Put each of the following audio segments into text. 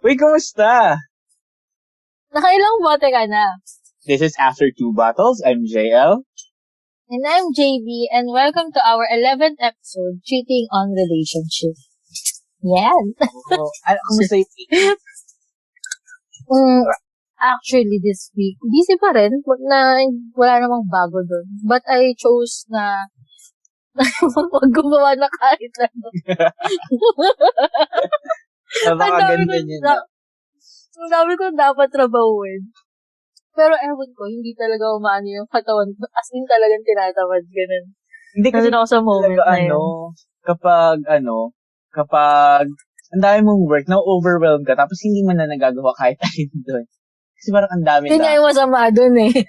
Uy, kamusta? Nakailang bote ka na? This is After 2 Bottles. I'm JL. And I'm JB, and welcome to our 11th episode, Cheating on Relationship. Yan. Kamusta yung week? Actually, this week, busy pa rin. Wala namang bago dun. But I chose na gumawa na kahit ano. Napakaganda niya na. Ang dami ko dapat trabahuin. Pero ewan ko, hindi talaga umaano yung katawan. As in talagang tinatamad. Ganun. Hindi kasi ako sa moment na yun. Kapag ang dami mong work, na-overwhelm ka, tapos hindi mo na nagagawa kahit alin doon. Kasi parang ang dami Yun nga yung masama doon eh.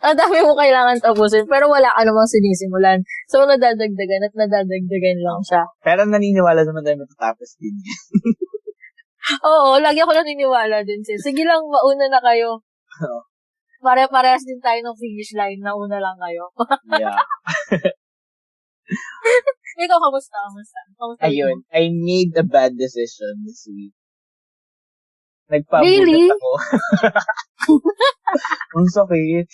Ang dami mo kailangan tapusin, pero wala ka namang sinisimulan. So, nadadagdagan lang siya. Pero naniniwala naman tayo matatapos din. Oo, lagi ako naniniwala din siya. Sige lang, mauna na kayo. Pare-parehas din tayo ng finish line, nauna lang kayo. Yeah. Ikaw, kamusta? Ayun, I made a bad decision this week. Nagpabulat really? ako. Ang sakit.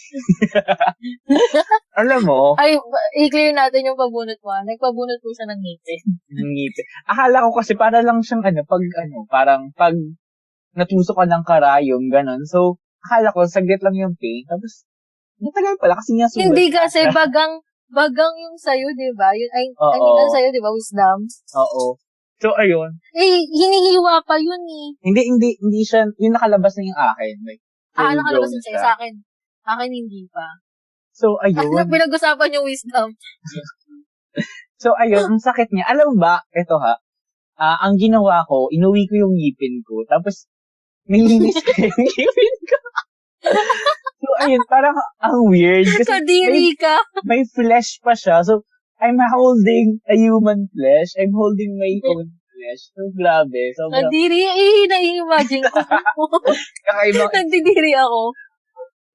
Alam mo? Ay, i-clear natin yung pabunot mo. Nagpabunot po siya ng ngipin. Akala ko kasi para lang siyang parang pag natusok ka ng karayom, ganun. So, akala ko saglit lang yung pain. Tapos, natagal pala kasi nga sulat. Hindi kasi bagang yung sayo, di ba? Ang sayo, di ba? Wisdom. Oo. So, ayun. Hinihiwa pa yun eh. Hindi siya, yung nakalabas na yung akin. Like, nakalabas na siya. Sa akin. Akin hindi pa. So, ayun. Pinag-usapan yung wisdom. So, ayun, ang sakit niya. Alam mo ba, eto ha, ang ginawa ko, inuwi ko yung ngipin ko, tapos, nilinis ko yung ngipin ko. So, ayun, parang ang weird. Kasi Kadiri ka. May flesh pa siya. So, I'm holding a human flesh. I'm holding my own flesh. So, grabe. Kadiri, nai-imagine ko. Kakaibang Nagdidiri ako.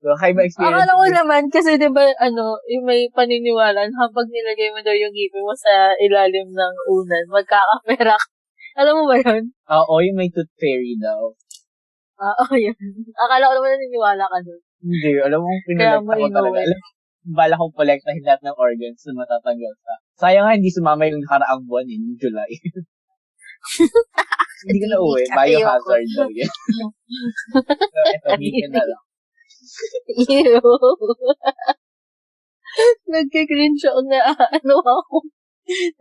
So, kakaibang experience. Akala ko naman, kasi diba, yung may paniniwalaan, habang nilagay mo daw yung ngipin mo sa ilalim ng unan, magkakapera ka. Alam mo ba yun? Oo, yung may tooth fairy daw. Oo, yun. Akala ko naman naniniwala ka doon. Hindi, alam mo, pinulekta ko talaga. Bala kong kolektahin lahat ng organs na matatanggal ka. Sayang nga, hindi sumama yung nakaraang buwan yung July. Hindi ka na uwi. Biohazard daw yan. So, eto, ngipin na lang. Ew. Nagkikringe ako na ako.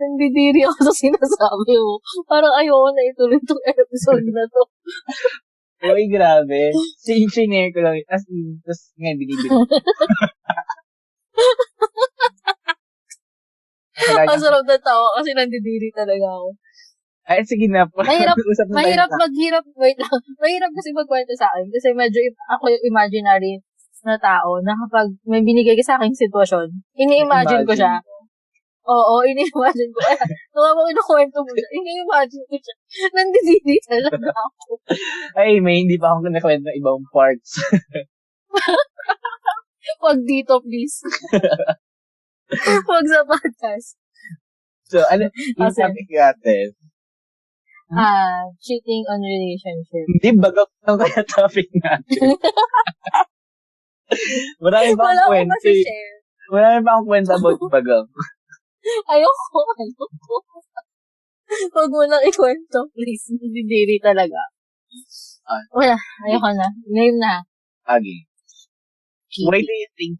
Nandidiri ako sa sinasabi mo. Parang ayoko na ituloy itong episode na to. Uy, grabe. Sinare ko lang. As in, tapos ngayon, binibili. Ang sarap na tawa kasi nandidiri talaga ako. Ay, sige na po. Mahirap kasi magkwento sa akin kasi medyo ako yung imaginary na tao na kapag may binigay ka sa aking sitwasyon, ini-imagine ko siya. Oo, ini-imagine ko. Nung ako kinukwento mo siya, ini-imagine ko siya. Nandidiri talaga ako. Ay, may hindi pa ako kinakwento ng ibang parts. Huwag dito, please. Huwag sa podcast. So, yung topic natin? Cheating on relationship. Hindi, bagak lang kaya topic natin. Marami pa akong kwento. Marami pa akong kwento about bagak. Ayoko. Huwag mo nang ikwento, please. Hindi talaga. Wala, ayoko na. Name na. Okay. Why do you think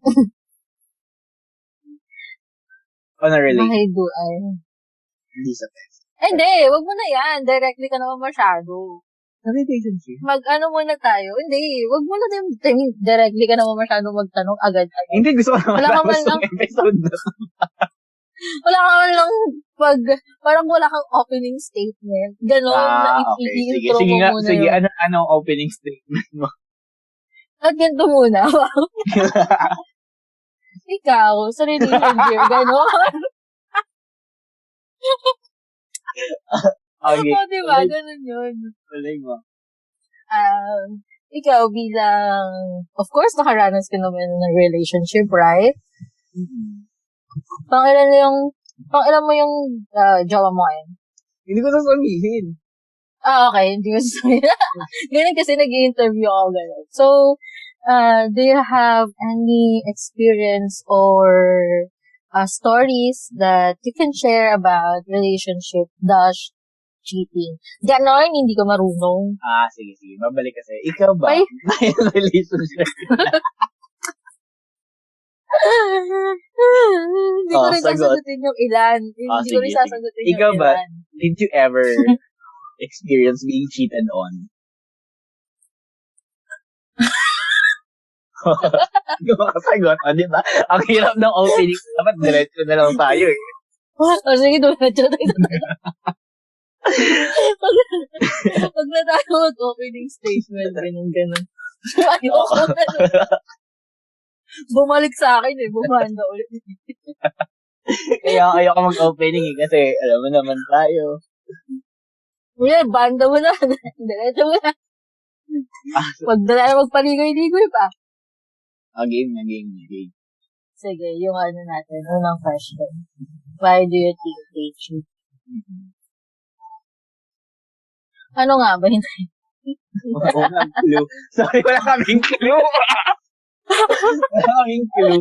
on a relationship? Hindi sa test. Hindi, wag mo na yan. Directly ka naman masyado. Sa relationship? Muna tayo. Hindi, wag mo na din. Directly ka naman masyado magtanong agad. Hindi, gusto ko naman tapos ng episode na. Wala ka man lang parang wala kang opening statement. Ganon, okay. Sige nga, sige, anong opening statement mo? At ganito muna. Ikaw, sa relationship, ganon. Okay. Oo, diba? Ganon yun. Tuloy mo. Ikaw bilang, of course, nakaranas ka naman ng relationship, right? Mm-hmm. Pangilan mo yung jowa mo ngayon? Hindi ko sasabihin. Okay. Hindi mo sasabihin. Ganun kasi nag-i-interview ako ganun. So, do you have any experience or stories that you can share about relationship dash cheating? Ganon, hindi ko marunong. Sige. Babalik kasi. Ikaw ba? Ay. May relationship. Hindi ko rin sagot. sasagutin yung ilan. Hindi ko rin Sige. sasagutin yung Ikaw ba? ilan. Did you ever experience being cheated on? Ikaw makasagot, di ba? Ang hirap ng opening. Dapat diretso na lang tayo eh. Sige, diretso tayo. Pag na tayo mag-opening statement, ganun. Ayoko na. Bumalik sa akin eh. Bumanda ulit. Kaya ayoko mag-opening eh. Kasi alam mo naman tayo. Banda mo na. Diretso mo na. Pag na tayo magpaligoy-ligoy pa. Game. Sige, yung natin. Unang question. Why do you think they cheat? Ano nga ba? Walang clue. Sorry, wala kaming clue. Wala kaming clue.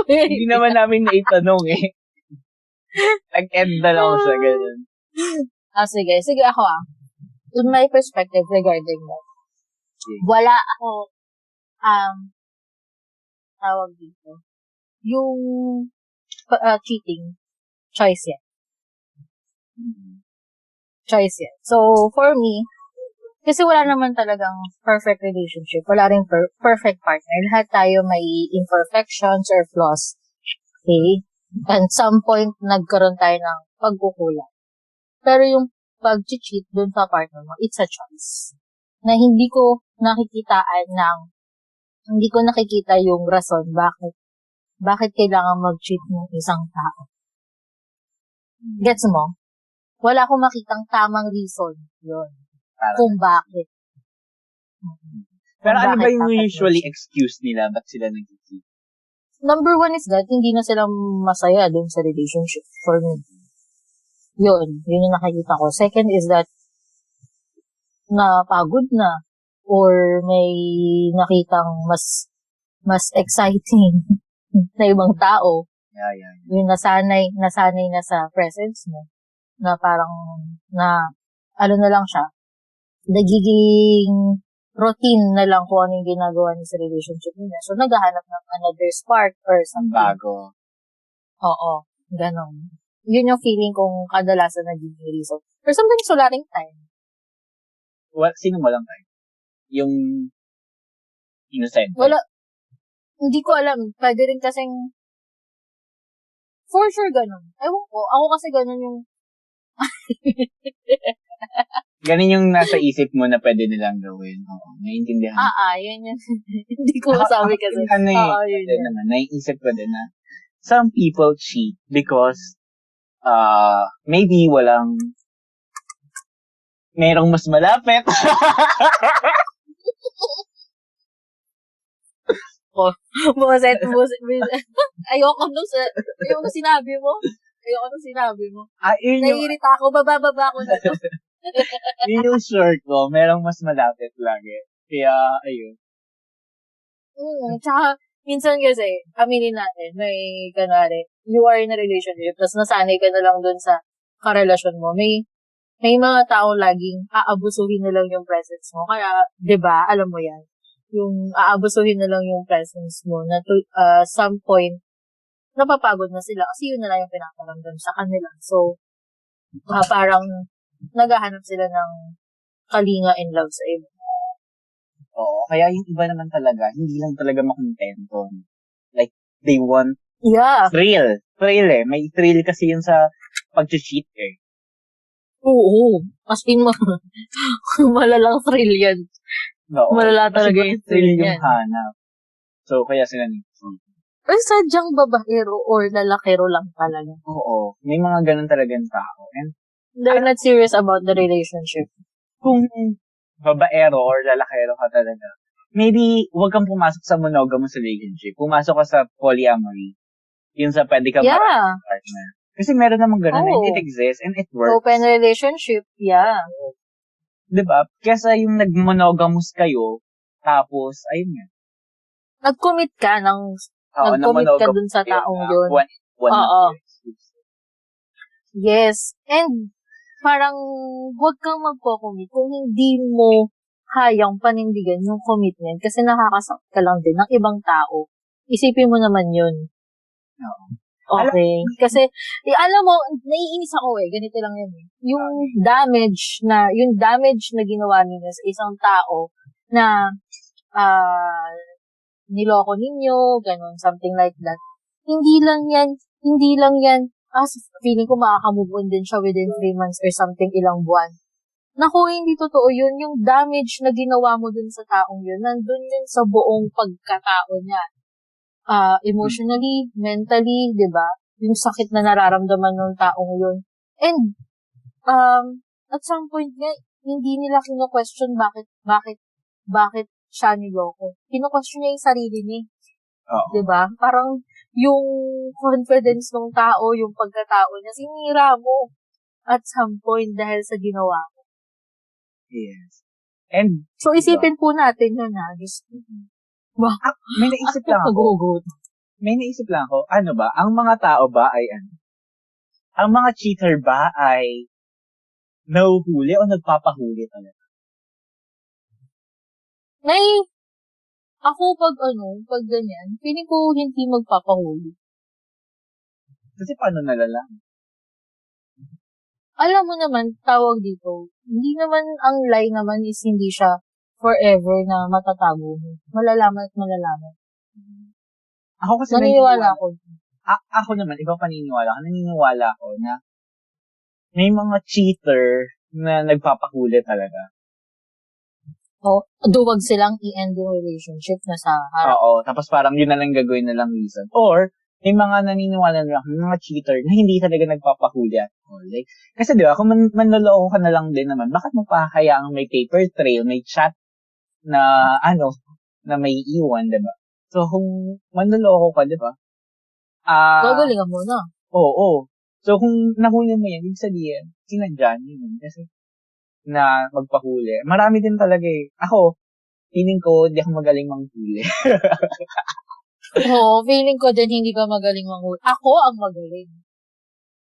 Hindi naman namin naitanong eh. Nag-end na lang sa ganun. Sige. Sige ako In my perspective regarding that, wala ako, tawag dito, yung cheating, choice yan. So, for me, kasi wala naman talagang perfect relationship. Wala rin perfect partner. Lahat tayo may imperfections or flaws. Okay? And some point, nagkaroon tayo ng pagkukulang. Pero yung pag-cheat dun sa partner mo, it's a choice. Na hindi ko nakikita yung rason bakit kailangan mag-cheat ng isang tao. Gets mo? Wala akong makitang tamang reason yun. Kung bakit. Pero ano ba yung usually excuse nila? Ba't sila nag-cheat? Number one is that hindi na sila masaya dun sa relationship for me. Yun yung nakikita ko. Second is that napagod na or may nakitang mas exciting na ibang tao. Yeah. Yung nasanay na sa presence mo. Na parang na lang siya. Nagiging routine na lang kung ano yung ginagawa niya sa relationship niya. So, naghahanap ng another spark or something. Bago. Oo, ganon. Yun yung feeling kong kadalasan naging reason. Or sometimes wala ring time. Sino walang time? Yung innocent? Wala. Hindi ko alam. Pwede rin kasing for sure ganon. Ewan ko. Ako kasi ganon yung Ganun yung nasa isip mo na pwede nilang gawin. Oo, naiintindihan. yun yun. Hindi ko masabi kasi. Yun naman. Naiisip ko din na some people cheat because maybe merong mas malapit. Buset. Ayoko nung sinabi mo. Naiirita ako, bababa ko na to. Yun yung short ko, merong mas malapit lagi. Kaya, ayun. Tsaka, minsan kasi, aminin natin, may, you are in a relationship, tapos nasanay ka na lang dun sa karelasyon mo. May mga tao laging aabusuhin na lang yung presence mo. Kaya, di ba, alam mo yan, yung aabusuhin na lang yung presence mo na to some point, napapagod na sila kasi yun na lang yung pinakaramdam sa kanila. So, parang naghahanap sila ng kalinga in love sa iba. Oo, kaya yung iba naman talaga, hindi lang talaga makontento. Like, they want thrill. Thrill eh. May thrill kasi yun sa pag-cheat eh. Oo. As in, malalang thrill yan. Oo. Malala talaga yung thrill yung yan. hanap. So, kaya sila Pero sadyang babaero or lalakero lang talaga. Oo. May mga ganun talagang tao. And they're not serious about the relationship. Kung babaero or lalakero ka talaga, maybe wag kang pumasok sa monogamous relationship. Pumasok ka sa polyamory. Yun sa pwede ka maraming partner. Kasi meron namang ganun, Oo. and it exists, and it works. Open relationship, yeah. Diba? Kesa yung nag-monogamous kayo, tapos, ayun nga. Nag-commit ka nag-commit ka dun sa taong yun. Oo. Yes. And parang huwag kang magko-commit kung hindi mo kayang panindigan yung commitment kasi nakakasakit ka lang din ng ibang tao. Isipin mo naman yun. Oo. Okay. Kasi, alam mo, naiinis ako ganito lang yan Yung damage na ginawa ninyo sa isang tao na, niloko ninyo, ganun, something like that. Hindi lang yan, feeling ko makaka-move on din siya within 3 months or something, ilang buwan. Naku, hindi totoo yun. Yung damage na ginawa mo dun sa taong yun, nandun yun sa buong pagkatao niya. Emotionally, mentally, di ba? Yung sakit na nararamdaman ng taong yun. And, at some point nga, hindi nila kino-question bakit siya niloko. Kino-question niya yung sarili niya. Di ba? Parang, yung confidence ng tao, yung pagkatao niya, sinira mo at some point dahil sa ginawa mo. Yes. And, so, isipin po natin yun, may naisip lang ako. Ano ba? Ang mga tao ba ay ano? Ang mga cheater ba ay nahuhuli o nagpapahuli talaga? Ako pag ganyan, feeling ko hindi magpapahuli. Kasi paano nalalaman? Alam mo naman, tawag dito, hindi naman, ang lie naman is hindi siya forever na matatago mo. Malalaman at malalaman. Ako kasi naniniwala ako. Ako naman, iba paniniwala ako. Naniniwala ako na may mga cheater na nagpapahuli talaga. Duwag silang i-end yung relationship na sa harap. Oo, tapos parang yun na lang gagawin na lang reason. Or, may mga naniniwala na may mga cheater na hindi talaga nagpapahuli at all. Like, kasi diba, kung manloloko ka na lang din naman, bakit mo pa hayaang may paper trail, may chat na na may iwan, diba? So, kung manloloko ka, diba? Gagalingan mo na. Oo. So, kung nahuli mo yan, ibig sabihin, sinadyan yun. Kasi, na magpahuli. Marami din talaga Ako, feeling ko, di ako magaling manghuli. Oo, feeling ko din hindi ka magaling manghuli. Ako ang magaling.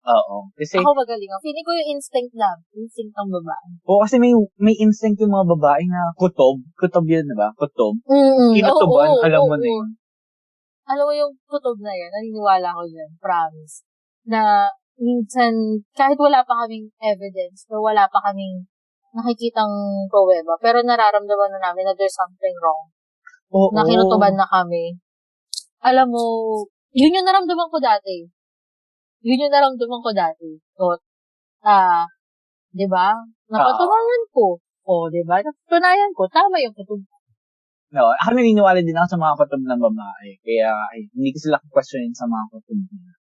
Oo. Kasi, ako magaling. Feeling ko yung instinct ng babae. Oo, kasi may instinct yung mga babae na kutob. Kutob yun, diba? Kutob. Mm-hmm. Kinutuban, alam mo na yun. Alam mo yung kutob na yan, naniniwala ko dyan, promise. Na, minsan, kahit wala pa kaming evidence, o wala pa kaming nakikitang pruweba, pero nararamdaman na namin na there's something wrong. Oo. Na kinutuban na kami. Alam mo, yun yung naramdaman ko dati. So, diba? Napatunayan ko. Diba? Napatunayan ko. Tama yung kutob. No, ako naniniwala din ako sa mga kutob ng babae. Kaya, hindi ko sila questionin sa mga kutob nila.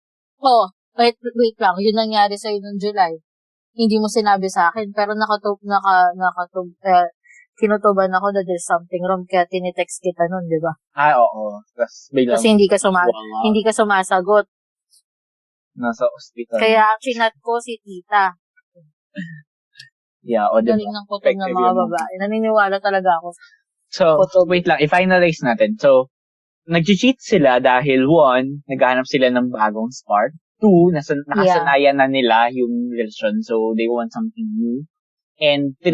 Wait lang. Yun nangyari sa'yo noong July. Hindi mo sinabi sa akin, pero kinutuban ako na there's something wrong, kaya tinitext kita nun, di ba? Oo. Kasi hindi ka sumasagot. Nasa ospital. Kaya ang chinat ko si tita. Yeah, diba? Galing ng kutob ng mga babae. Naniniwala talaga ako. So, wait lang, i-finalize natin. So, nag-cheat sila dahil 1, naghahanap sila ng bagong spark. 2, nakasanayan na nila yung relasyon, so they want something new. And 3,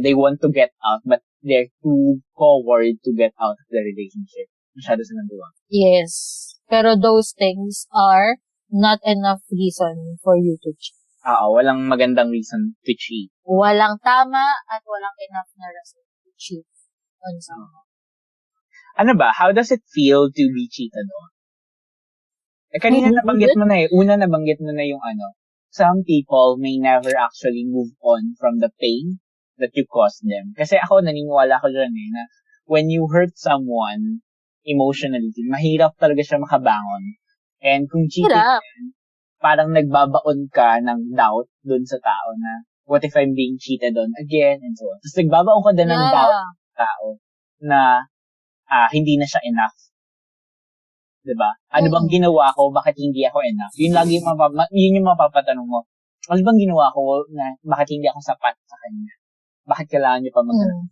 they want to get out, but they're too forward to get out of the relationship. Masyado silang duwa. Yes. Pero those things are not enough reason for you to cheat. Walang magandang reason to cheat. Walang tama at walang enough na reason to cheat on someone. Ano ba? How does it feel to be cheated on? Kanina nabanggit mo na Una nabanggit mo na yung some people may never actually move on from the pain that you caused them. Kasi ako, naniniwala ko dyan na when you hurt someone emotionally, mahirap talaga siya makabangon. And kung cheating parang nagbabaon ka ng doubt dun sa tao na, what if I'm being cheated on again? And so on. Tapos nagbabaon ka din ng doubt sa tao na hindi na siya enough. 'Di ba? Ano bang ginawa ko, bakit hindi ako enough? Yun lagi yun yung mapapatanong mo. Ano bang ginawa ko na bakit hindi ako sapat sa kanya? Bakit kailangan niyo pa maghanap? Mm.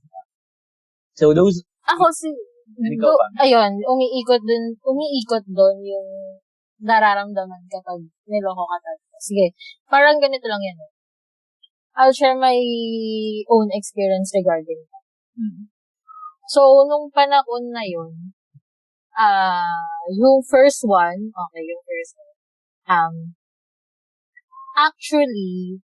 So those, Ako ikaw pa. ayun, umiikot dun yung nararamdaman kapag niloko ka talaga. Sige, parang ganito lang yan. I'll share my own experience regarding that. Mm. So, nung panahon na yun, yung first one, actually,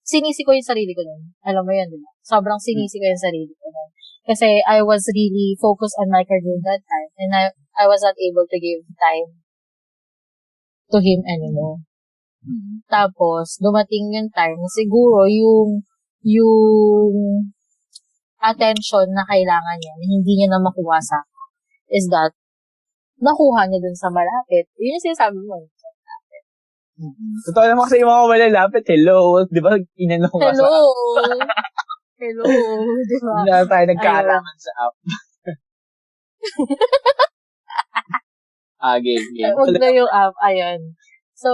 sinisi ko yung sarili ko nun. Alam mo yun, di ba? Sobrang sinisi ko yung sarili ko nun. Kasi I was really focused on my career that time, and I was not able to give time to him anymore. Mm. Tapos, dumating yung time, siguro yung attention na kailangan niya, na hindi niya na makuha sa akin, is that, nakuha niya dun sa malapit. Yun yung sinasabi mo. Totoo naman kasi yung mga malalapit. Hello. Di ba? Inanong ka sa Hello. Hello. Di ba? Hindi na tayo nagkaalangan sa app. Game. Huwag na yung app. Ayun. So,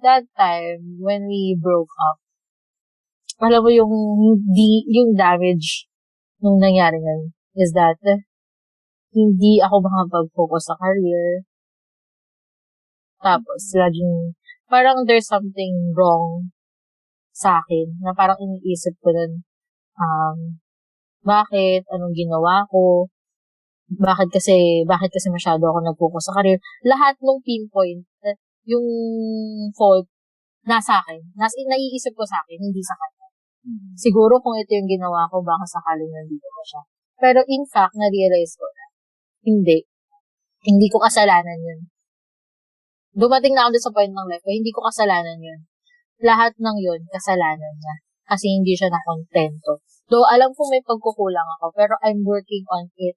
that time, when we broke up, alam mo yung damage nung nangyari nun is that hindi ako makapag-focus sa career. Tapos, laging, parang there's something wrong sa akin, na parang iniisip ko nun, bakit? Anong ginawa ko? Bakit kasi masyado ako nag-focus sa career? Lahat ng pinpoint, yung fault, nasa akin. Naiisip ko sa akin, hindi sa kanya. Siguro kung ito yung ginawa ko, baka sakaling nandito ko siya. Pero in fact, na-realize ko na, hindi ko kasalanan yun. Dumating na ako sa point ng life ko, hindi ko kasalanan yun. Lahat ng yun, kasalanan niya. Kasi hindi siya nakontento. Though, alam ko may pagkukulang ako, pero I'm working on it.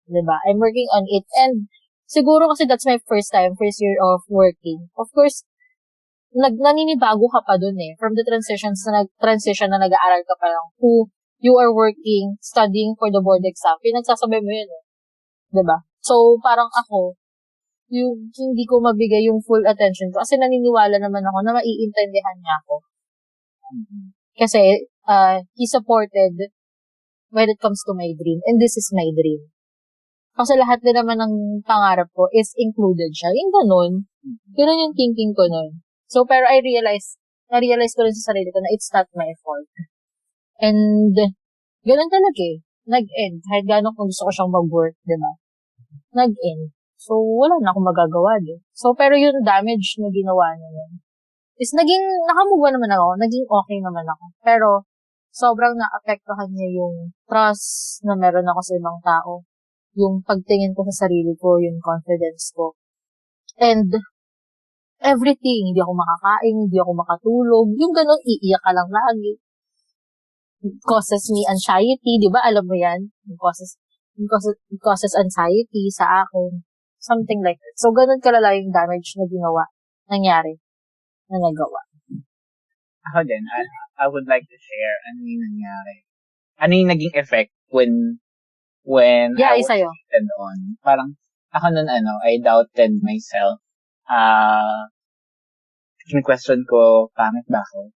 Diba? I'm working on it. And, siguro kasi that's my first year of working. Of course, naninibago ka pa dun eh. From the transition na nag-aaral ka pa lang, you are working, studying for the board exam. Pinagsasabay mo yun eh. Diba? So, parang ako, yung hindi ko mabigay yung full attention ko. Kasi naniniwala naman ako na maiintindihan niya ako. Kasi, he supported when it comes to my dream. And this is my dream. Kasi lahat din naman ng pangarap ko is included siya. Yung ganun. Ganun yung thinking ko nun. So, pero na-realize ko rin sa sarili ko na it's not my fault. And, ganun talaga eh. Nag-end. Kahit gano'n kung gusto ko siyang mag-work, diba? Nag-end. So, wala na akong magagawa din. So, pero yung damage na ginawa niya yun, is nakamove naman ako, naging okay naman ako. Pero, sobrang naapektuhan niya yung trust na meron ako sa ibang tao. Yung pagtingin ko sa sarili ko, yung confidence ko. And, everything. Hindi ako makakain, hindi ako makatulog. Yung ganun, iiyak ka lang lagi. It causes me anxiety, di ba? Alam mo yan? It causes anxiety sa akin. Something like that. So, ganun kalala yung damage na nangyari, na nagawa. Ako din, I would like to share ano yung nangyari. Ano yung naging effect when I was cheated on. Parang, ako nun, I doubted myself. Question ko, pangit ba ako?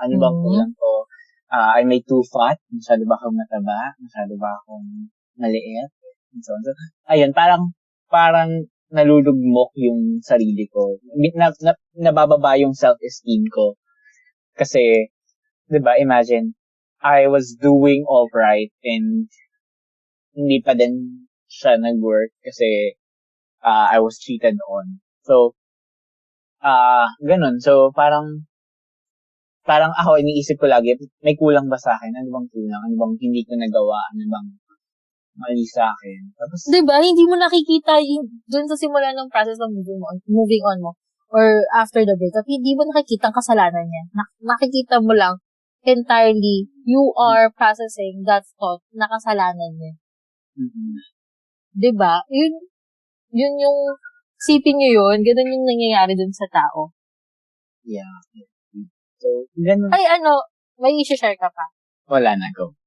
Ano bang kulang ko? Am I too fat? Masyado ba akong mataba? Masyado ba akong maliit? So, ayun, parang nalulugmok yung sarili ko. Nabababa yung self-esteem ko. Kasi, di ba, imagine, I was doing all right and hindi pa din siya nag-work kasi I was cheated on. So, ganun. So, parang ako, iniisip ko lagi, may kulang ba sa akin? Ano bang kulang? Ano bang hindi ko nagawa? Ano bang mali sa akin? Tapos, diba? Hindi mo nakikita dun sa simula ng process of moving on mo or after the breakup, hindi mo nakikita ang kasalanan niya. Nakikita mo lang entirely you are processing that thought na kasalanan niya. Diba? Yun yung sipin niyo yun, ganun yung nangyayari dun sa tao. Yeah. So, ganun. Ay, may issue share ka pa? Wala na, go.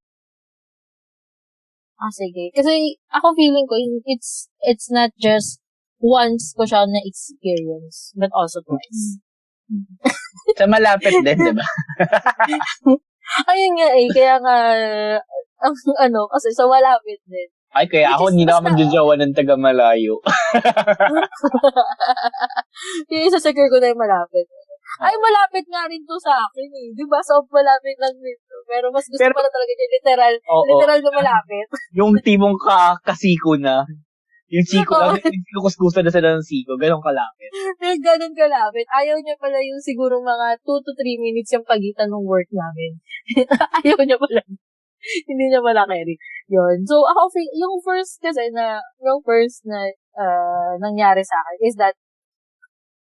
Sige. Kasi ako feeling ko, it's not just once ko siya na-experience, but also twice. Sa malapit din, di ba? Ayun nga kaya nga, kasi sa malapit din. Ay, kaya ako hindi na ako magjojowa ng taga-malayo. Yung isa-secure ko na yung malapit. Ay, malapit nga rin to sa akin eh. Di ba? So, malapit lang dito. Pero mas gusto pala talaga yung literal na malapit. Yung timong kasiko na. Yung siko lang, yung kuskusa na sila ng siko. Ganun kalapit. Ganun kalapit. Ayaw niya pala yung siguro mga 2 to 3 minutes yung pagitan ng work namin. Ayaw niya pala. Hindi niya pala carry. Yun. So, ako, yung first na nangyari sa akin is that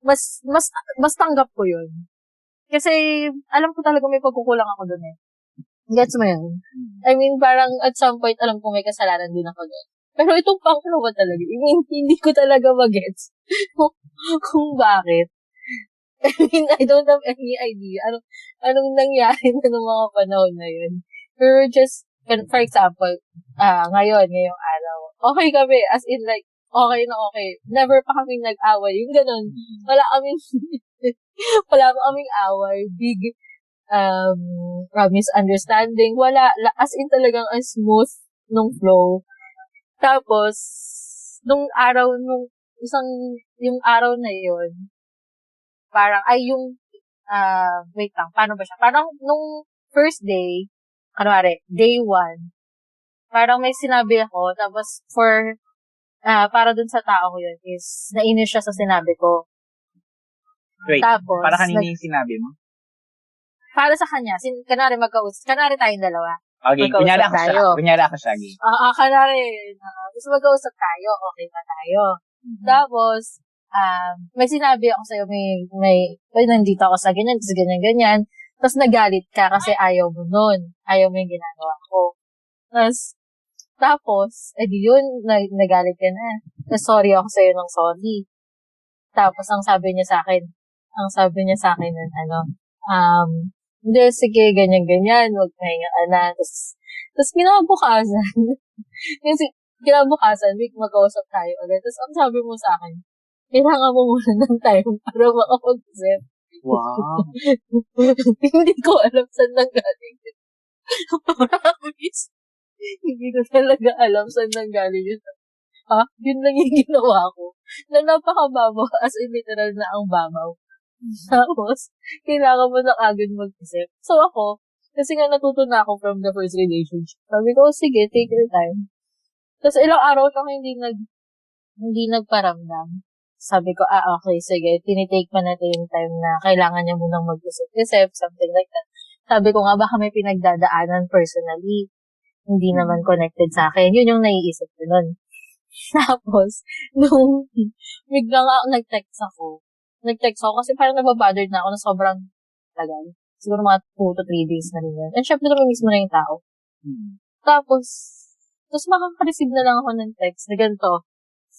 mas tanggap ko yun. Kasi, alam ko talaga may pagkukulang ako dun eh. Gets mo yun? I mean, parang at some point, alam ko may kasalanan din ako dun. Pero itong pangalawa talaga, I mean, hindi ko talaga magets kung bakit. I mean, I don't have any idea. Anong nangyari na ng mga panahon na yun. Pero just, for example, ngayong araw, okay kami, as in like, okay na okay. Never pa kaming nag-away. Yung ganun. Wala pa kaming away. Big, misunderstanding. Wala. As in talagang ang smooth nung flow. Tapos, yung araw na yun, parang, wait lang, paano ba siya? Parang, nung first day, day 1, parang may sinabi ako, tapos para dun sa tao ko yun is, nainis siya sa sinabi ko. Wait, tapos, para kanina yung sinabi mo? Para sa kanya, kanari tayong dalawa. Okay, kunyari ako siya. Kanari, gusto mag-kausap tayo, okay pa tayo. Tapos, may sinabi ako sa'yo, nandito ako sa ganyan, tapos ganyan. Tapos nagalit ka kasi ayaw mo nun. Ayaw mo yung ginagawa ko. Tapos, yun, nagalit ka na. Tapos, sorry ako sa'yo ng sorry. Tapos, ang sabi niya sa akin nun, hindi, sige, ganyan, huwag mahinga ka na. Tapos, kinabukasan, mag-kausap tayo agad. Tapos, ang sabi mo sa akin, kailangan mo muna ng time para makapag-isip. Wow. Hindi ko alam saan nanggaling yun. Hindi ko talaga alam saan nanggaling yun. Yun lang yung ginawa ko. Na napakababaw, as in literal na ang babaw. Tapos, kailangan mo na agad mag-isip. So ako, kasi nga natuto na ako from the first relationship. Sabi ko, sige, take your time. Tapos ilang araw kang hindi nagparamdam. Sabi ko, okay, sige, tinitake pa natin yung time na kailangan niya munang mag-isip, something like that. Sabi ko nga, baka may pinagdadaanan personally. Hindi naman connected sa akin. Yun yung naiisip ko nun. Tapos, nung biglang nag-text ako kasi parang nababothered na ako na sobrang tagal. Siguro mga 2 to 3 days na rin yun. And syempre naman mismo na yung tao. Tapos makaka-receive na lang ako ng text na ganito.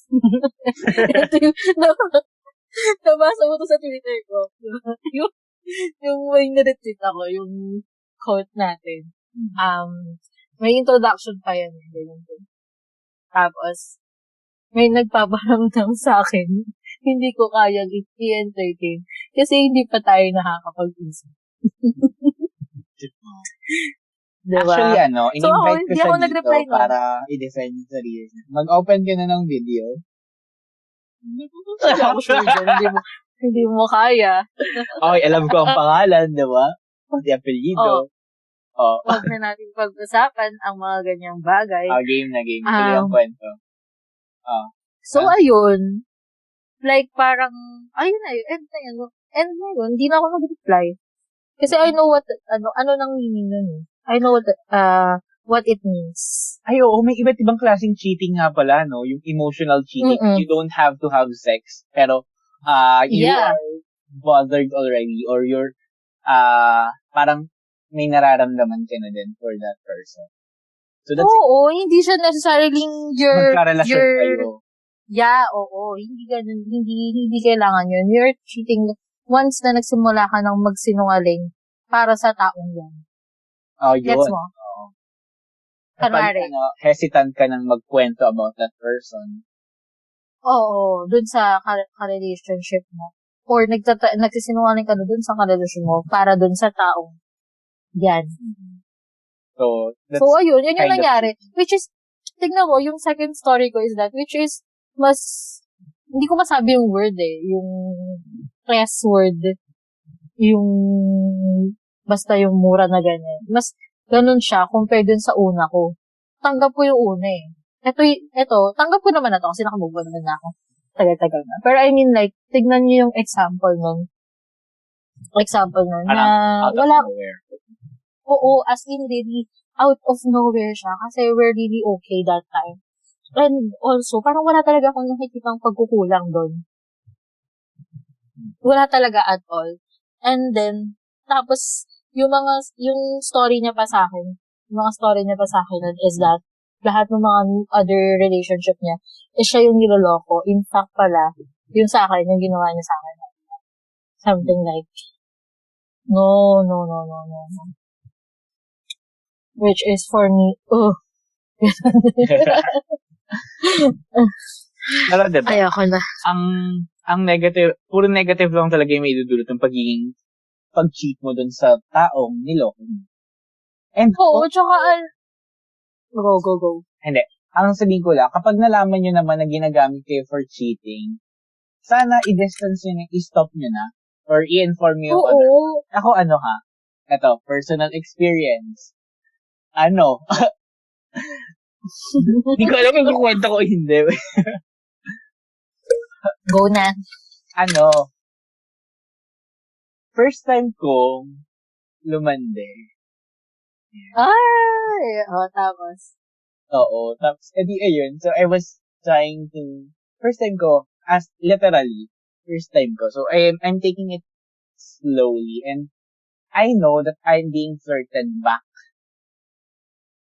Ito yung, nabasa mo to sa Twitter ko. yung may na-retweet ako, yung quote natin. May introduction pa yan. Tapos, may nagpaparamdam sa akin. Hindi ko kayang i-entertain. Kasi hindi pa tayo nakakapag-isip. Diba? Actually, in-invite ko siya dito no? para i-defend yung sarili niya. Mag-open ka na ng video. Hindi mo kaya. Okay, alam ko ang pangalan, diba? Pati apelyido. Huwag na natin pag-usapan ang mga ganyang bagay. Game. Tuloy ang kwento. So, ayun. Like, parang, ayun na yun. End na yun. Hindi na ako nag-reply. Kasi I know what, ano nang meaning nun. I know what it means. Ay, oo, may iba't ibang klaseng cheating nga pala, no? Yung emotional cheating. You don't have to have sex. Pero, you are bothered already or you're, parang may nararamdaman ka na din for that person. So that's hindi siya necessarily magkarelasyon kayo. Yeah, hindi ganun, hindi kailangan yun. You're cheating once na nagsimula ka ng magsinungaling para sa taong yan. Yun. Gets mo? Kapag Kunwari. hesitant ka nang magkwento about that person. Oo, dun sa ka-relationship mo. Or nagsisinungaling ka dun sa karelasyon mo para dun sa taong yan. So, that's So, ayun, yun yung kind of nangyari. Which is, tignan mo, yung second story ko is that, which is, hindi ko masabi yung word yung press word, yung, basta yung mura na ganyan. Mas, ganun siya, compare dun sa una ko. Tanggap ko yung una Ito, tanggap ko naman na to kasi nakamove on na ako. Tagal-tagal na. Pero I mean like, tignan niyo yung example nun. Na out of wala, nowhere. oo, as in really, out of nowhere siya kasi we're really okay that time. And also, parang wala talaga akong nakikitang pagkukulang doon. Wala talaga at all. And then, tapos, yung story niya pa sa akin, nun is that, lahat ng mga other relationship niya, siya yung niloloko. In fact pala, yung sa akin, yung ginawa niya sa akin. Something like, no. Which is for me, Pero diba, ayoko na. ang negative, puro negative lang talaga yung may idudulot ng pag-cheat mo dun sa taong niloko mo. And, Oo, tsaka, go. Hindi. Ang sabihin ko lang, kapag nalaman nyo naman na ginagamit kayo for cheating, sana i-distance nyo na, i-stop nyo na, or i-inform nyo yung other. Ako ito, personal experience. Hindi ko alam kung kukwenta ko o hindi. Go na. First time ko lumande. Ay! Tapos. Oo. Tapos, ayun. So, I was trying to, first time ko, literally, first time ko. So, I'm taking it slowly. And, I know that I'm being flirted back.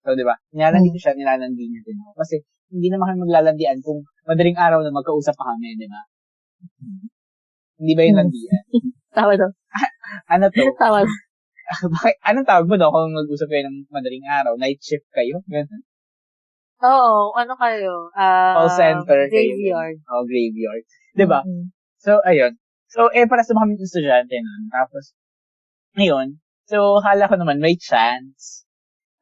So, di ba? Nilalandi ko siya, nilalandi niya din ako. Kasi, hindi naman kami maglalandian kung madaling araw na magkausap pa kami, di ba? Hindi ba yung landian? Tawa daw. Ano to? Tawa. Bakit? Anong tawag mo daw kung mag-usap kayo ng madaling araw? Night shift kayo? Ganun? Oo, ano kayo? Call center. Graveyard. Graveyard. Diba? Mm-hmm. So, ayun. So, para sa mga estudyante nun. Tapos, ngayon, so, hala ko naman, may chance.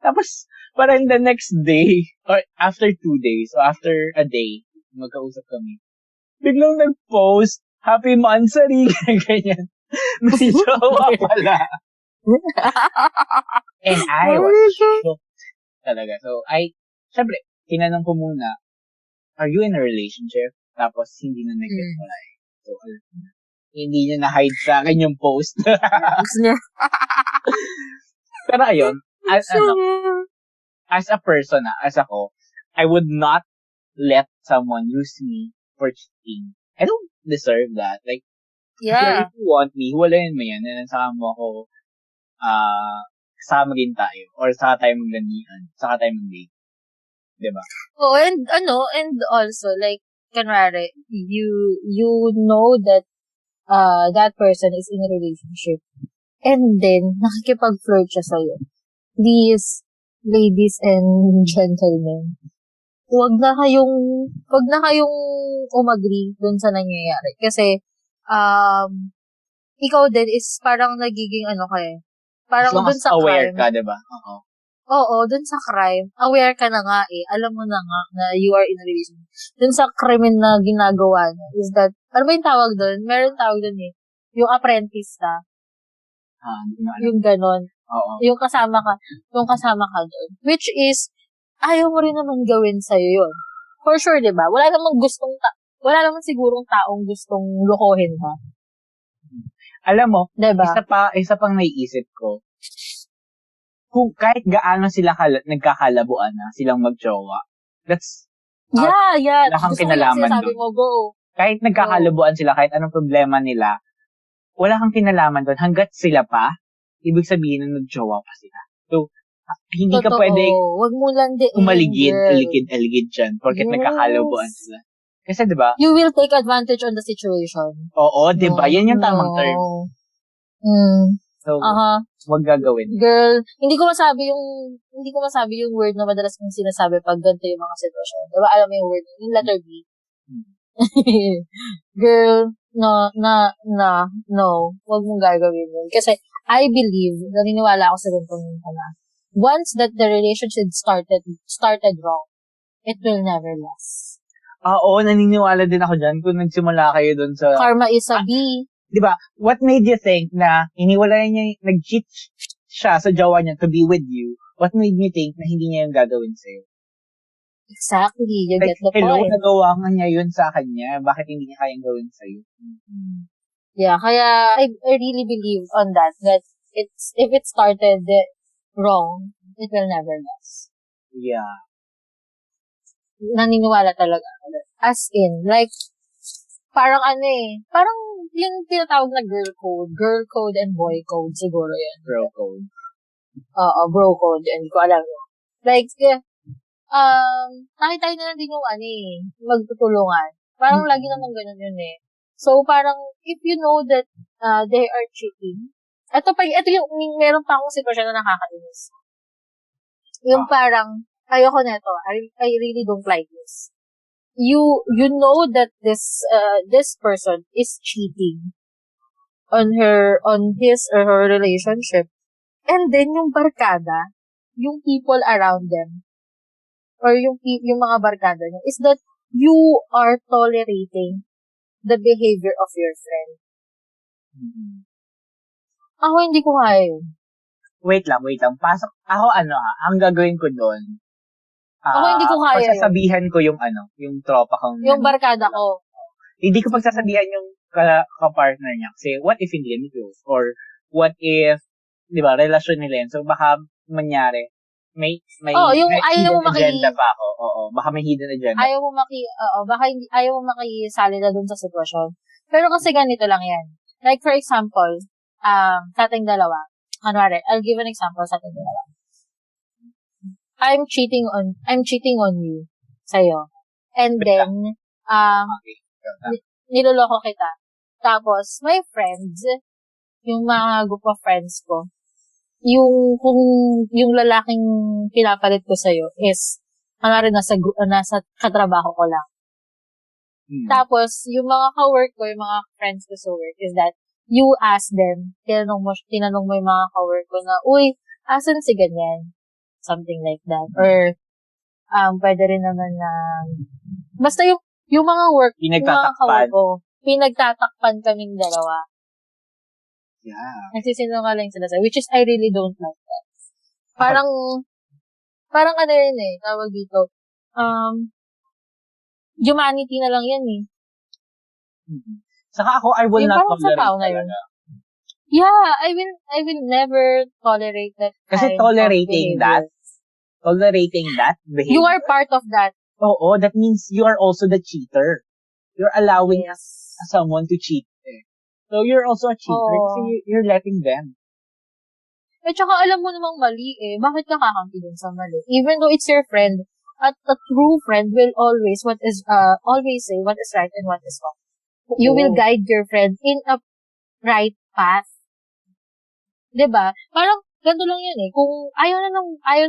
Tapos, parang the next day, or after 2 days, or after a day, magkausap kami. Biglang nag-post, happy mansari, ganyan. May jowa pala. And I was shocked talaga. So, syempre, tinanong ko muna, are you in a relationship? Tapos, hindi na nag-reply. So, hindi niya na-hide sa akin yung post. Pero ayun, as a person, as ako, I would not let someone use me for cheating. I don't deserve that. Like, yeah. If you want me, huwalayan mo yan, and then saka mo ako, sama rin tayo, or saka tayo maglandian, saka tayo mag-date. Diba? Oh, and also, like, kanwari, you know that, that person is in a relationship, and then, nakikipag-flirt siya sa'yo. Please, ladies and gentlemen, wag na kayong umagree dun sa nangyayari. Kasi, ikaw din is parang nagiging parang dun sa aware crime. ka, diba? Oo, dun sa crime, aware ka na nga alam mo na nga na you are in a relationship. Dun sa krimen na ginagawa niya is that, ano ba yung tawag dun? Meron tawag dun yung apprentice ka. Yung ganon. Oo. Yung kasama ka dun. Which is, ayaw mo rin naman gawin sa'yo yun. For sure, diba? Wala naman sigurong taong gustong lokohin ka. Alam mo, diba? isa pang naiisip ko, kung kahit gaano sila nagkakalabuan na silang mag-jowa, that's yeah. wala kang Gusto kinalaman sabi mo, go. Kahit nagkakalabuan sila, kahit anong problema nila, wala kang kinalaman doon. Hanggat sila pa, ibig sabihin na nag-jowa pa sila. So, hindi ka pwede wag mo landiin, umaligid dyan, porket nagkakalabuan sila. Kasi, di ba? You will take advantage on the situation. Oo, di ba? Yan yung tamang term. So, Aha. wag gagawin. Girl, hindi ko masabi yung word na madalas kong sinasabi pag ganito yung mga sitwasyon. Diba, alam mo yung word, yung letter B. Girl, no, wag mong gagawin yun. Kasi, naniniwala ako sa ganitong once that the relationship started wrong, it will never last. Oo, naniniwala din ako dyan kung nagsimula kayo dun sa... Karma is a B. Di ba? What made you think na iniwalay niya, nag-cheat siya sa jowa niya to be with you? What made you think na hindi niya yung gagawin sa'yo? Exactly, you Like, get the hello, point. nagawa nga niya yun sa kanya. Bakit hindi niya kayang gawin sa'yo? Yeah, kaya I really believe on that if it started wrong, it will never last. Yeah. Naniniwala talaga ako doon. As in, like, parang yung tinatawag na girl code and boy code siguro yun. Bro code. Oo, bro code, yun, ko alam mo. Like, nakita na din yung magtutulungan. Parang lagi namang ganun yun eh. So, parang, if you know that they are cheating, ito yung, meron pa akong sitwasyon na nakakainis. Yung parang, ayoko neto, I really don't like this. You know that this person is cheating on his or her relationship. And then, yung barkada, yung people around them, or yung mga barkada niya, is that you are tolerating the behavior of your friend. Mm-hmm. Ako hindi ko kaya yun. Wait lang. Pasok, ako ang gagawin ko doon. Ako hindi ko kaya pagsasabihan ko yung tropa kong... Yung barkada ko. Hindi ko pagsasabihan yung ka-partner niya. Kasi, what if hindi yan close? Or, what if, di ba, relasyon nila yan. So, baka manyari, may yung ayaw mo agenda pa ako. Oo, baka may hidden agenda. Ayaw mo makisali na dun sa sitwasyon. Pero kasi ganito lang yan. Like, for example, sa ating dalawa, kanwari, I'll give an example sa ating dalawa. I'm cheating on you sa'yo. And then, niloloko kita. Tapos, my friends, yung mga group of friends ko, yung lalaking pinapalit ko sa'yo is, nasa katrabaho ko lang. Tapos, yung mga ka-work ko, yung mga friends ko sa work, is that, you ask them, tinanong mo yung mga ka-work ko na, uy, asan si ganyan? Something like that. Or, pwede rin naman na, basta yung mga work, yung mga ka-work ko, pinagtatakpan kaming dalawa. Yeah. Nagsisinungaling sila sa'yo, which is, I really don't like that. Parang yun eh, tawag dito, humanity na lang yan eh. Mm-hmm. Saka ako, I will not tolerate talaga. Yeah, I will never tolerate that. Kasi tolerating that behavior. You are part of that. Oo, that means you are also the cheater. You're allowing someone to cheat. So, you're also a cheater kasi you're letting them. At saka alam mo namang mali eh. Bakit ka kakampi dun sa mali? Even though it's your friend, a true friend will always say what is right and what is wrong. You will guide your friend in a right path. 'Di ba? Parang ganito lang 'yan eh. Kung ayaw na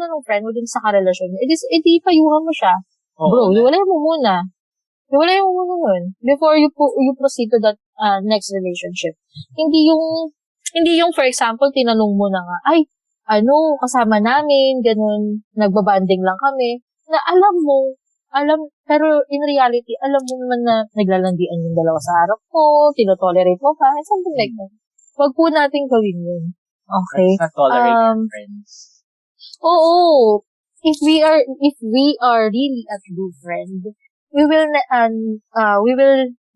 ng friend mo dun sa karelasyon niya, edi payuhan mo siya. Bro, hiwalay mo muna nun before you proceed to that next relationship. Hindi yung for example tinanong mo na nga, ay kasama namin, ganun, nagbabanding lang kami, na pero in reality, alam mo naman na naglalandian yung dalawa sa harap mo, tinotolerate mo pa, something like that. Huwag po natin gawin yun. Okay? Let's not tolerate our friends. Oo. If we are really a true friend, we will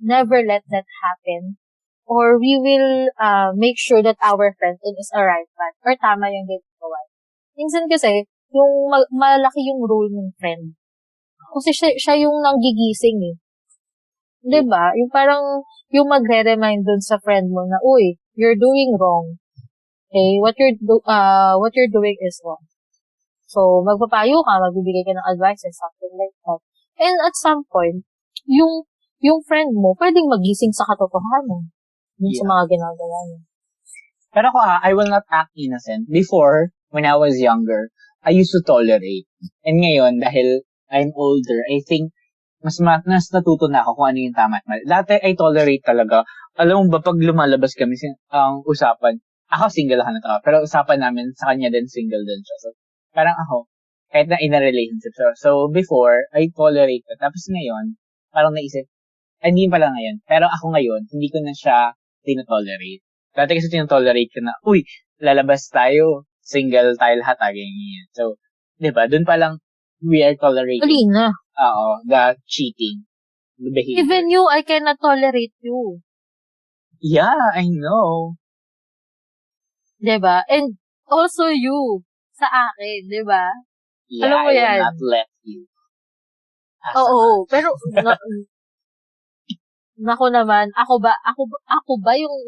never let that happen. Or we will make sure that our friend is a right path. Or tama yung ginagawa. Minsan kasi, yung malaki yung role ng friend. Kasi siya yung nanggigising eh. 'Di ba? Yung parang, yung magre-remind dun sa friend mo na, uy, you're doing wrong. Okay? What you're doing is wrong. So, magpapayo ka, magbibigay ka ng advice and something like that. And at some point, yung friend mo, pwedeng magising sa katotohanan. Sa mga ginagawa niya. Pero ako I will not act innocent. Before, when I was younger, I used to tolerate. And ngayon, dahil I'm older, I think, mas natuto na ako kung ano yung tama at mali. Dati, I tolerate talaga. Alam mo ba, pag lumalabas kami, ang usapan, ako single ako na tao, pero usapan namin, sa kanya din single din siya. So, parang ako, kahit na in a relationship. So before, I tolerate it. Tapos ngayon, parang naisip, hindi pala ngayon. Pero ako ngayon, hindi ko na siya tinotolerate. Dati kasi tinotolerate ko na, uy, lalabas tayo, single tayo lahat, ganyan. So, di ba, dun palang we are tolerating. Tuloy na. The cheating. The behavior. Even you, I cannot tolerate you. Yeah, I know. Diba? And also you, sa akin, diba? Yeah, Alam mo I yan. will not let you. Oo, pero nako naman, ako ba yung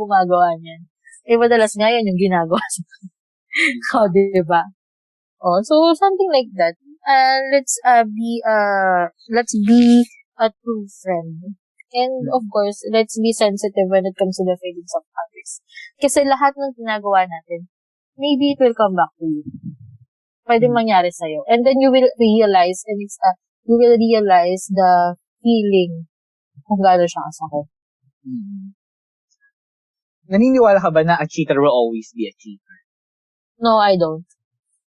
gumagawa niyan? Eh madalas nga yan yung ginagawa. So, diba? Oh, so something like that. Let's be a true friend. And of course, let's be sensitive when it comes to the feelings of others. Kasi lahat ng ginagawa natin, maybe it will come back to you. Pwede mangyari sa'yo. And then you will realize, you will realize the feeling kung gaano siya kasakit. Naniniwala ka ba na a cheater will always be a cheater? No, I don't.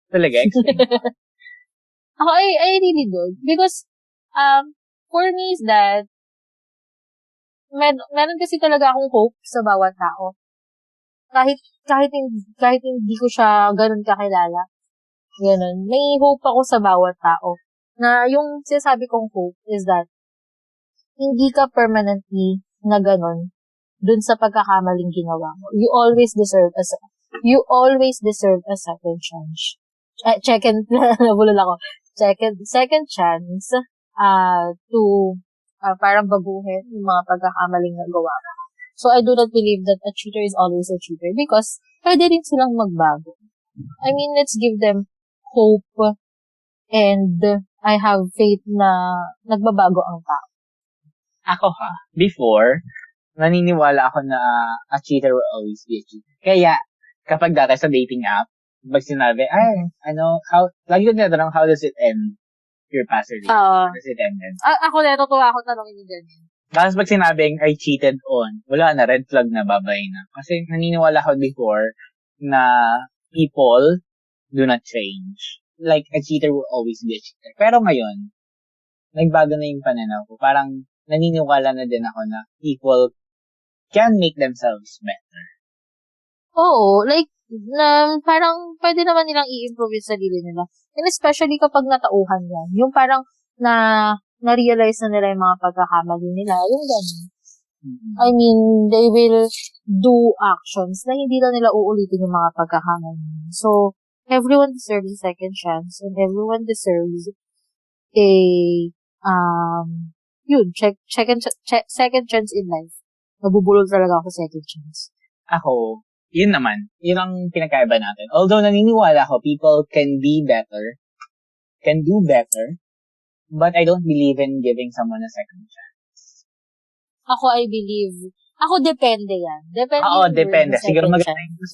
Talaga? Explain. Ako, I really don't. Because, for me is that, meron kasi talaga akong hope sa bawat tao. Kahit hindi ko siya ganun kakilala. Ganun. May hope ako sa bawat tao. Na yung sinasabi kong hope is that, hindi ka permanently na ganun dun sa pagkakamaling ginawa mo. You always deserve a second chance. Nabulol ako. Second chance to parang baguhin yung mga pagkakamaling nagawa mo. So, I do not believe that a cheater is always a cheater because pwede rin silang magbago. I mean, let's give them hope and I have faith na nagbabago ang tao. Ako before, naniniwala ako na a cheater will always be a cheater. Kaya, kapag dati sa dating app, pag sinabi, lagi ko tinatanong, how does it end your past relationship? How does it end? Ako natutuwa ako tanongin yung ganyan. Tapos pag sinabing, I cheated on, wala na, red flag na, babay na. Kasi naniniwala ako before na people do not change. Like, a cheater will always be a cheater. Pero ngayon, nagbago na yung pananaw ko. Parang, naniniwala na din ako na people can make themselves better. Oo, like, parang pwede naman nilang i-improve yung sarili nila. And especially kapag natauhan yan. Yung parang na-realize na nila yung mga pagkakamali nila. Yung ganun. Mm-hmm. I mean, they will do actions na hindi na nila uulitin yung mga pagkakamali. So, everyone deserves a second chance and everyone deserves a second chance in life. Nabubulol talaga ako second chance. Ako, yun naman. Yun ang pinakaiba natin. Although naniniwala ako, people can be better, can do better, but I don't believe in giving someone a second chance. Ako depende yan. Depende. Siguro mas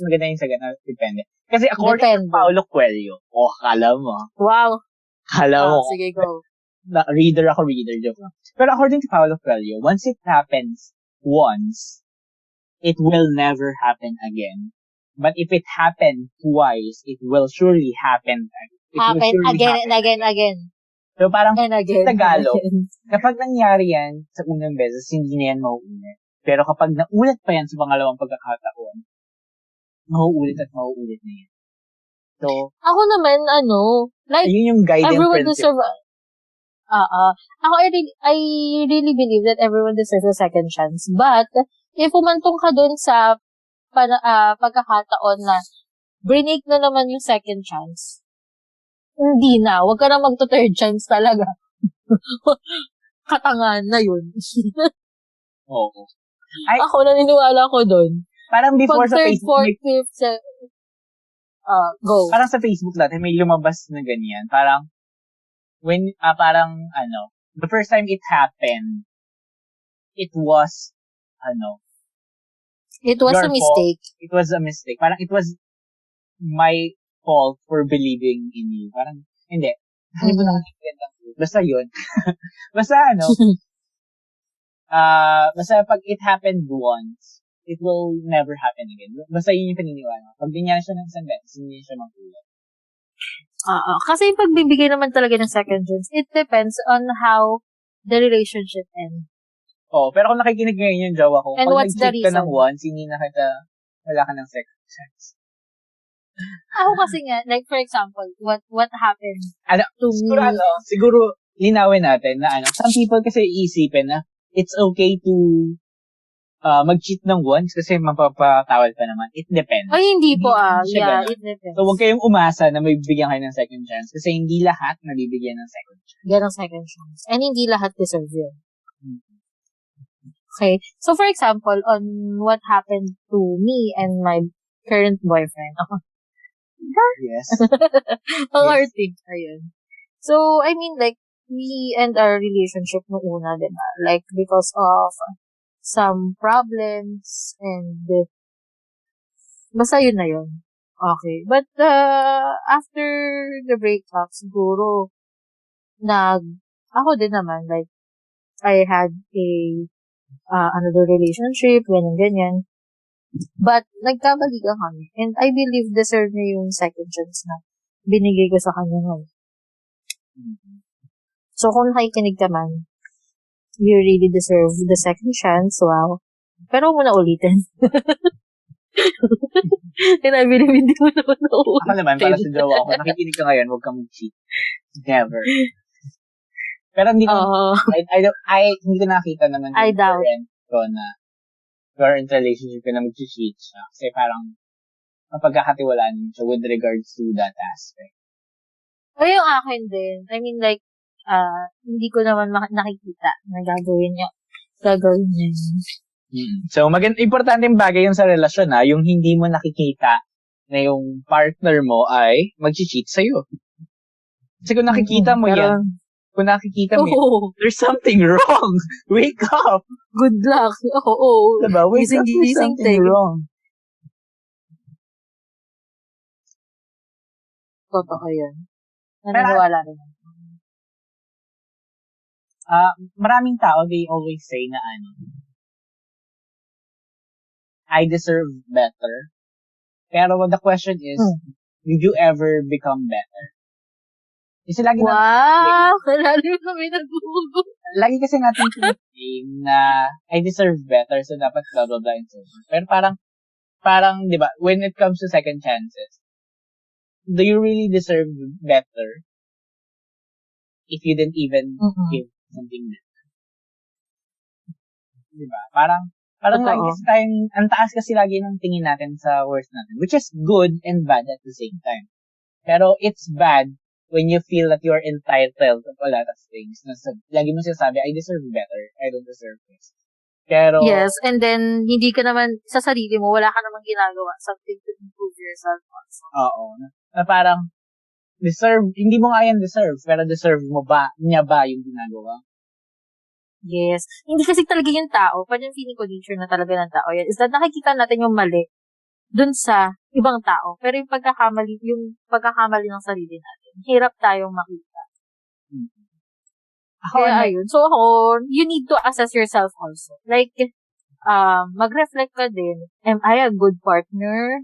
maganda yung sagot na depende. Kasi according to Paulo Coelho, kala mo. Wow. Kala mo. Sige, go. Reader, joke lang. Pero according to Paulo Coelho, once it happens once, it will never happen again. But if it happened twice, it will surely happen. Again. So parang Tagalog, kapag nangyari yan sa unang beses, hindi na yan mauulit. Pero kapag naulit pa yan sa pangalawang pagkakataon, mauulit na yan. So, ako naman, like, yun yung guiding principle. Ako, I really believe that everyone deserves a second chance. But, if umantong ka dun sa pagkakataon na brinake na naman yung second chance, hindi na. Huwag ka na magto-third chance talaga. Katangan na yun. Oo. Ako, naniniwala ko dun. Parang before sa third, Facebook. Fourth, fifth, go. Parang sa Facebook dati may lumabas na ganyan. Parang, the first time it happened, it was, It was your a fault. mistake. It was a mistake. Parang it was my fault for believing in you. Parang, hindi. Hindi mo nakakita. Basta yun. Basta basta pag it happened once, it will never happen again. Basta yun yung paniniwala. Pag binigyan siya ng isang beses, hindi siya magulat. Kasi pag bibigay naman talaga ng second chance, it depends on how the relationship ends. Pero kung nakikinig ngayon yung jowa ko, And pag what's the nag-cheat ka ng reason? once, hindi na kita, wala ka ng second chance. Ako kasi nga, like for example, what happened to Siguro, me? siguro, linawin natin na some people kasi iisipin na it's okay to mag-cheat ng once kasi mapapatawad pa naman. It depends. Ay, hindi po Hindi siya Yeah, ganun. it depends. So, huwag kayong umasa na may bibigyan kayo ng second chance kasi hindi lahat nabibigyan ng second chance. Ganong second chance. And hindi lahat deserve yun. Mm-hmm. Okay. So, for example, on what happened to me and my current boyfriend. Yes. Ang artig. Ayun. So, I mean, like, we end our relationship noong una, diba? Like, because of some problems and basta yun na yun. Okay. But, after the breakup, siguro, ako din naman, like, I had another relationship, ganyan. But, nagkabalikan kami. And I believe deserve niya yung second chance na binigay ko sa kanya ngayon. Mm-hmm. So, kung nakikinig ka man, you really deserve the second chance. Wow. Pero huwag mo na ulitin. And I believe hindi mo naman na ulitin. Ako naman, para sa jowa ko, nakikinig ka ngayon, huwag kang mag-cheat. Never. Pero hindi ko, hindi ko nakita naman I doubt. ko na current relationship ko na mag-cheat siya. Kasi parang mapagkakatiwalaan siya with regards to that aspect. O yung akin din. I mean, like, hindi ko naman nakikita na gagawin niya yun. So, importanteng bagay yun sa relasyon, yung hindi mo nakikita na yung partner mo ay mag-cheat sa'yo. Kasi kung nakikita mo yan, there's something wrong. Wake up! Good luck. Oo. Diba? Wake up, there's something wrong. Totoo yun. Naniniwala rin. Maraming tao, they always say na I deserve better. Pero the question is, did you ever become better? Kasi lagi Kalalim kami nag-google. Lagi kasi natin thinking na I deserve better, so dapat blah blah blah and so forth. Pero parang, di ba, when it comes to second chances, do you really deserve better if you didn't even give something better? Di ba? Parang lagi kasi tayong, ang taas kasi lagi ng tingin natin sa worst natin, which is good and bad at the same time. Pero it's bad when you feel that you're entitled of a lot of things. Lagi mo sinasabi, I deserve better. I don't deserve this. Pero, yes, and then, hindi ka naman, sa sarili mo, wala ka namang ginagawa. Something to improve yourself also. Oo. Na parang, hindi mo nga yan deserve, pero deserve mo ba, niya ba yung ginagawa? Yes. Hindi kasi talaga yung tao, pa yung feeling ko nature na talaga ng tao yan, is that nakikita natin yung mali dun sa ibang tao. Pero yung pagkakamali ng sarili natin, hirap tayong makita. Kaya ayun. So you need to assess yourself also. Like, mag-reflect ka din. Am I a good partner?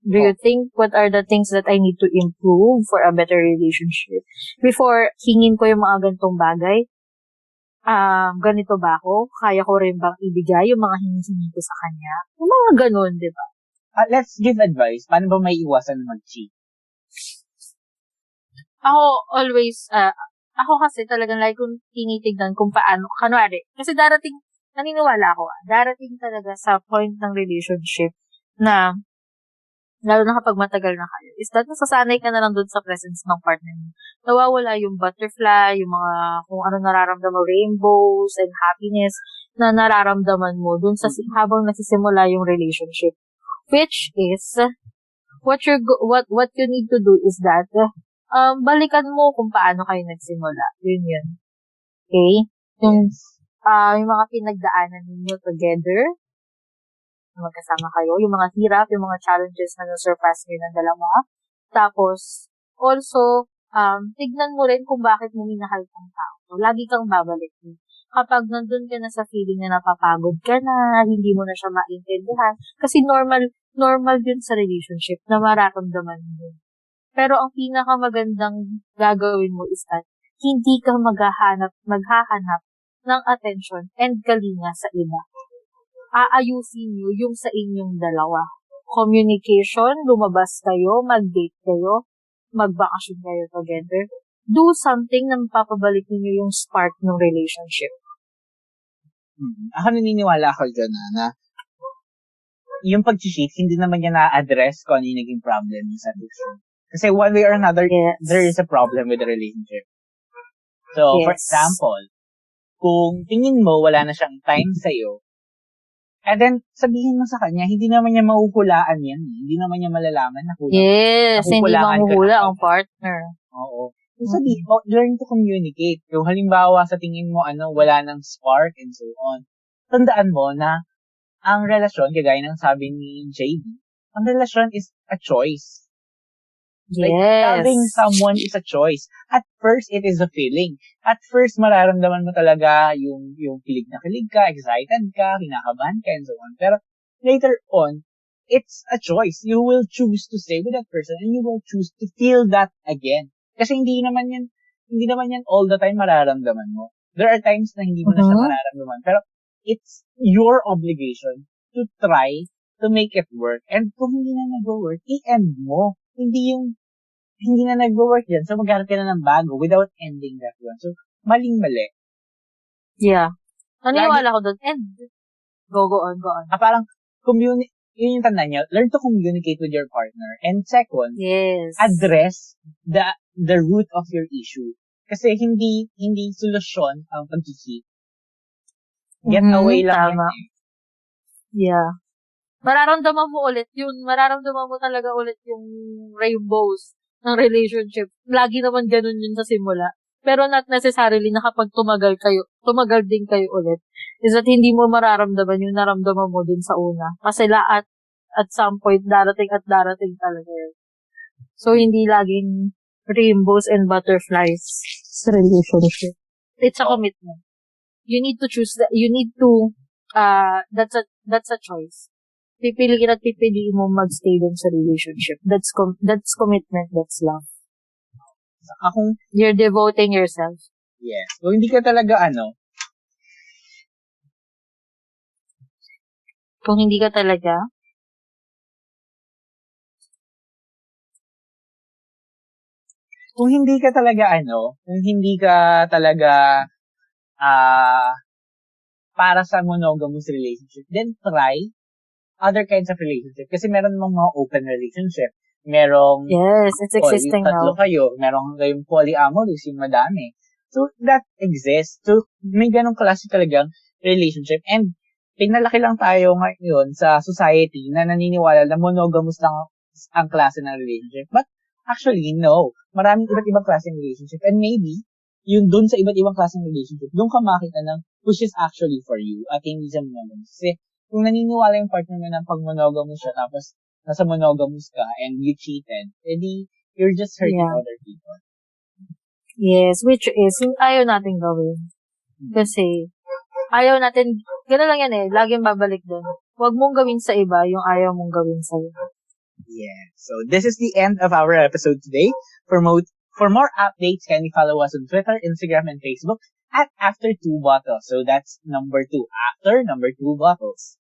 Do you think what are the things that I need to improve for a better relationship? Before hingin ko yung mga ganitong bagay, ganito ba ako? Kaya ko rin bang ibigay yung mga hinihingi ko sa kanya? Yung mga ganun, di ba? Let's give advice. Paano ba may iwasan mag-cheat? Ako kasi talagang like kung tinitignan kung paano, kanwari, kasi naniniwala ako, darating talaga sa point ng relationship na, lalo na kapag matagal na kayo, is that nasasanay ka na lang dun sa presence ng partner mo. Nawawala yung butterfly, yung mga, kung ano nararamdaman, rainbows and happiness na nararamdaman mo dun sa habang nasisimula yung relationship. Which is, what you need to do is that, balikan mo kung paano kayo nagsimula. Yun. Okay? Yung mga pinagdaanan ninyo together. na magkasama kayo, yung mga hirap, yung mga challenges na na-surpass nyo ng dalawa. Tapos, also, tignan mo rin kung bakit mo minahal kang tao. So, lagi kang babalik. Kapag nandun ka na sa feeling na napapagod ka na, hindi mo na siya maintindihan, kasi normal yun sa relationship na mararamdaman mo. Pero ang pinakamagandang gagawin mo is that hindi ka maghahanap ng attention and kalinga sa iba. Aayusin nyo yung sa inyong dalawa. Communication, lumabas kayo, mag-date kayo, magbakasyon kayo together. Do something na mapapabalik niyo yung spark ng relationship. Ako naniniwala ako dyan na yung pag-cheat, hindi naman niya na-address kung ano yung naging problem niya sa addiction. Kasi one way or another, there is a problem with the relationship. So, for example, kung tingin mo wala na siyang time sa'yo, and then sabihin mo sa kanya, hindi naman niya mahuhulaan yan. Hindi naman niya malalaman na hindi mahuhula ang partner. Oo. So, sabihin mo, learn to communicate. Yung halimbawa sa tingin mo, wala ng spark and so on. Tandaan mo na ang relasyon, kagaya ng sabi ni JB, ang relasyon is a choice. Like, loving someone is a choice. At first, it is a feeling. At first, mararamdaman mo talaga yung kilig na kilig ka, excited ka, kinakabahan ka, and so on. Pero, later on, it's a choice. You will choose to stay with that person and you will choose to feel that again. Kasi hindi naman yan all the time mararamdaman mo. There are times na hindi mo na siya mararamdaman. Pero, it's your obligation to try to make it work. And kung hindi na nag-work, i-end mo. Hindi na nag-work yan. So, maghanap ka na ng bago without ending that one. So, maling-mali. Yeah. Naniwala ko doon. And, go on. Parang, yun yung tanda niya, learn to communicate with your partner. And second, address the root of your issue. Kasi hindi solusyon ang pag-cheat. Get away lang yan. Yeah. Mararamdaman mo talaga ulit yung rainbows ng relationship. Lagi naman ganun yun sa simula. Pero not necessarily na kapag tumagal din kayo ulit, is that hindi mo mararamdaman yung naramdaman mo din sa una. Kasi at some point, darating talaga yun. So, hindi laging rainbows and butterflies sa relationship. It's a commitment. You need to choose that's a choice. Pipiliin mo magstay dun sa relationship. That's commitment, that's love. You're devoting yourself. Yes. Kung hindi ka talaga Kung hindi ka talaga para sa monogamous relationship, then try other kinds of relationship. Kasi meron mga open relationship. Yes, it's existing now. Tatlo kayo. Meron kayong polyamorous, yung madami. So, that exists. So, may ganong klase talagang relationship. And, pinalaki lang tayo ngayon sa society na naniniwala na monogamous lang ang klase ng relationship. But, actually, no. Maraming iba't ibang klase ng relationship. And maybe, yung dun sa iba't ibang klase ng relationship, dun ka makita ng which is actually for you at hindi sa monogamous. Kasi, kung naniniwala yung partner mo ng pag monogamous siya, tapos nasa monogamous ka and you cheated, edi you're just hurting other people. Yes, which is yung ayaw natin gawin. Kasi ayaw natin, gano'n lang yan laging babalik doon. Huwag mong gawin sa iba yung ayaw mong gawin sa iba. Yeah. So this is the end of our episode today. For more updates, can you follow us on Twitter, Instagram, and Facebook at After 2 Bottles. So that's number 2. After number 2 bottles.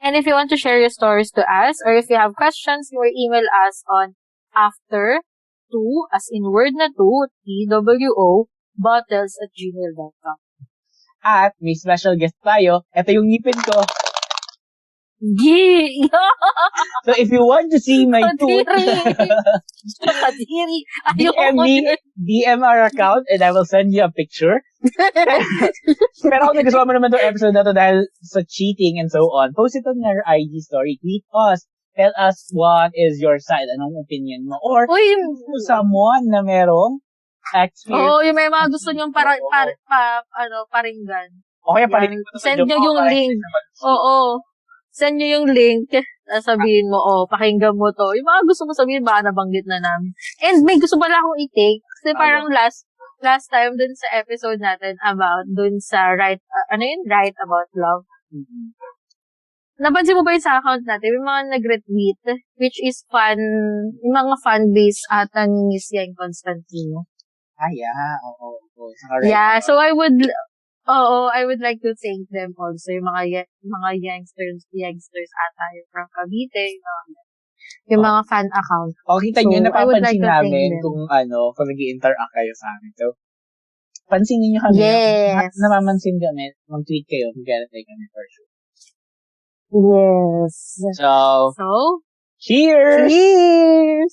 And if you want to share your stories to us, or if you have questions, you may email us on after2, as in word na 2, TWO, bottles@gmail.com. At may special guest tayo. Ito yung ngipin ko. Yee! So if you want to see my tooth, Kadiri! DM our account and I will send you a picture. Pero kung nagustuhan mo naman itong episode na to dahil sa cheating and so on, post it on your IG story. Tweet us. Tell us what is your side. Anong opinion mo? Or someone na merong experience. Yung may mga gusto nyong paringgan. Okay, paringgan. Send nyo yung link. Oo. send nyo yung link, sabihin mo, pakinggan mo to. Yung mga gusto mo sabihin, baka nabanggit na namin. And may gusto pala akong i-take, kasi parang last time dun sa episode natin about dun sa right about love. Mm-hmm. Napansin mo ba yung sa account natin? Yung mga nag-retweet, which is fun, yung mga fan-base ata ni Miss Yang Constantino. Yeah. Oo. Yeah, so I would like to thank them also, yung mga youngsters ata, yung from Cavite, yung mga fan account. Kita nyo, napapansin namin kung nag-i-interact kayo sa amin. So, pansinin nyo kami. Yes. Namamansin kami, mag-tweet kayo, mag-get kami for sure. Yes. So, So, cheers! Cheers!